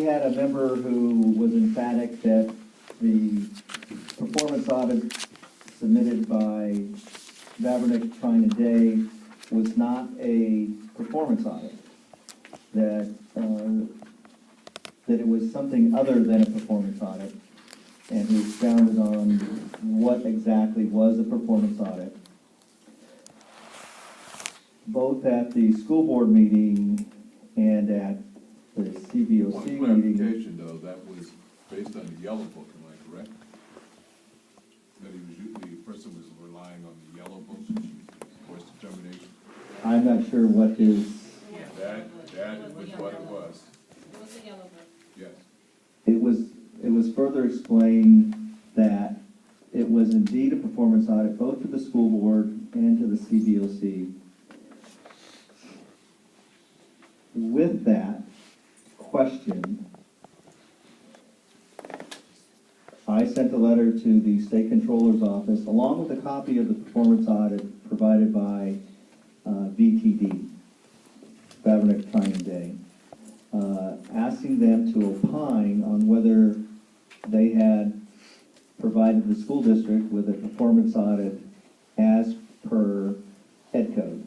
we had a member who was emphatic that the performance audit submitted by Vavernick, Trine and Day was not a performance audit, that it was something other than a performance audit, and he expounded on what exactly was a performance audit. Both at the school board meeting and at the CBOC One meeting. clarification, though, that was based on the yellow book, am I correct? That the person was relying on the yellow book for his determination? I'm not sure what his, That was what it was. It was the yellow book. Yes. it was further explained that it was indeed a performance audit, both to the school board and to the CBOC. With that question, I sent a letter to the state controller's office along with a copy of the performance audit provided by VTD, Vavernick, Trine and Day, asking them to opine on whether they had provided the school district with a performance audit as per head code.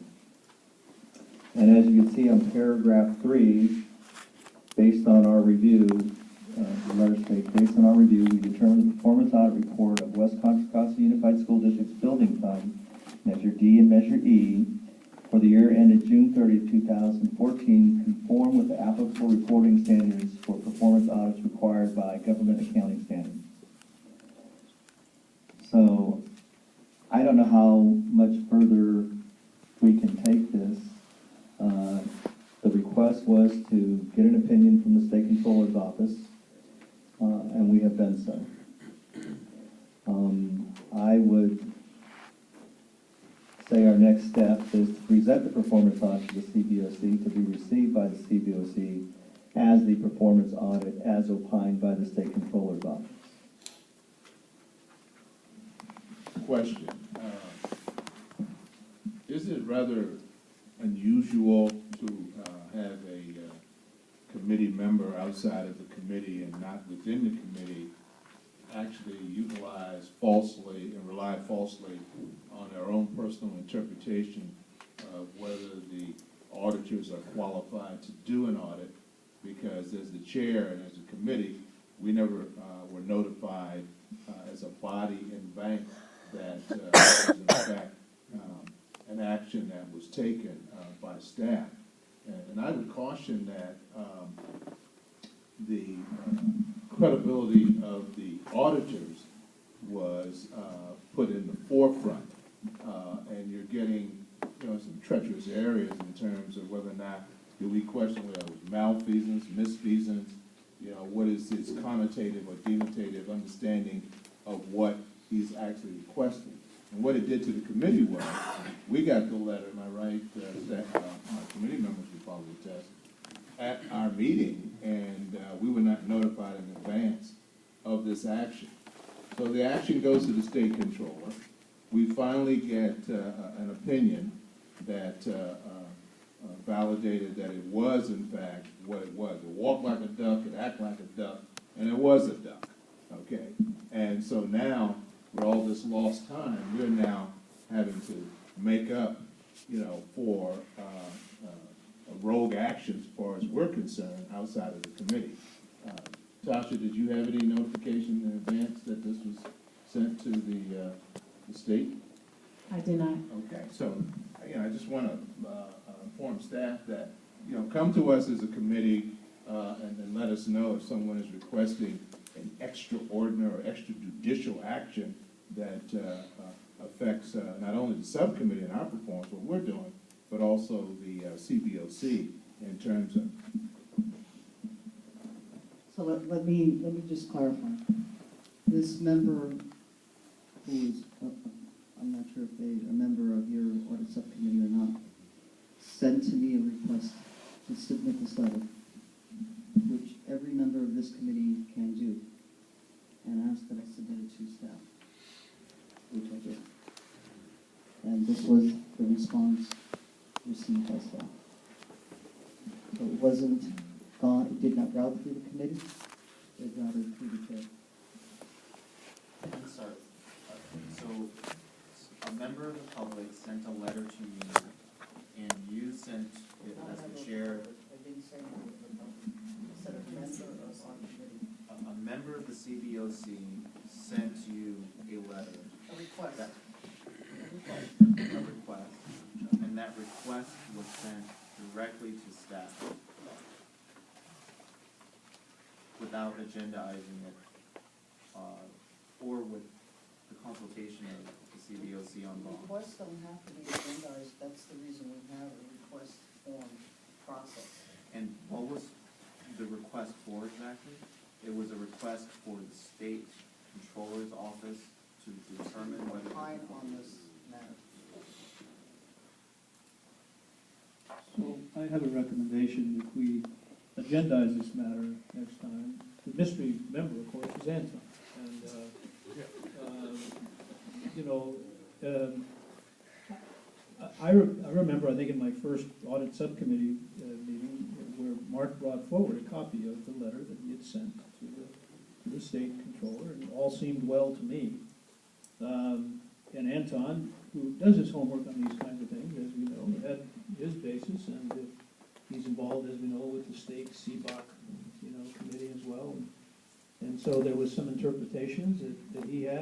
And as you can see on paragraph 3, based on our review, the letter states, based on our review, we determined the performance audit report of West Contra Costa Unified School District's building fund, Measure D and Measure E, for the year ended June 30, 2014, conform with the applicable reporting standards for performance audits required by government accounting standards. So, I don't know how much further we can take this. The request was to get an opinion from the state controller's office, and we have done so. I would say our next step is to present the performance audit to the CBOC to be received by the CBOC as the performance audit as opined by the state controller's office. Question. Is it rather unusual to have a committee member outside of the committee and not within the committee actually utilize falsely and rely falsely on their own personal interpretation of whether the auditors are qualified to do an audit? Because as the chair and as a committee, we never were notified as a body and bank that was in fact an action that was taken by staff. And I would caution that the credibility of the auditors was put in the forefront, and you're getting, some treacherous areas in terms of whether or not do we question whether it was malfeasance, misfeasance, what is his connotative or denotative understanding of what he's actually requesting. And what it did to the committee was, we got the letter, am I right, that our committee members would probably attest, at our meeting, and we were not notified in advance of this action. So the action goes to the state controller. We finally get an opinion that validated that it was, in fact, what it was. It walked like a duck, it acted like a duck, and it was a duck, okay? And so now, with all this lost time, we're now having to make up, for rogue actions as far as we're concerned outside of the committee. Tasha, did you have any notification in advance that this was sent to the state? I did not. Okay, so, I just want to inform staff that, come to us as a committee and then let us know if someone is requesting an extraordinary or extrajudicial action that affects not only the subcommittee and our performance, what we're doing, but also the CBOC in terms of. So let me just clarify. This member who is, I'm not sure if they are a member of your audit subcommittee or not, sent to me a request to submit this letter, which every member of this committee can do, and asked that I submit it to staff, which I did. And this was the response received by staff. So it wasn't it did not route through the committee, it routed through the chair. I'm sorry. So, a member of the public sent a letter to you, and you sent it as the chair. I didn't say I said a member of our committee. A member of the CBOC sent you a letter. A request. That- A request, and that request was sent directly to staff without agendizing it, or with the consultation of the CBOC on law. Requests don't have to be agendized, that's the reason we have a request form process. And what was the request for exactly? It was a request for the state controller's office to determine whether. Time on this matter. So I have a recommendation, if we agendize this matter next time. The mystery member, of course, is Anton. And, you know, I remember, I think in my first audit subcommittee meeting, where Mark brought forward a copy of the letter that he had sent to the state controller, and it all seemed well to me. And Anton, who does his homework on these kinds of things, as we know, had his basis, and he's involved, as we know, with the state CBOC, committee as well. And so there was some interpretations that he had.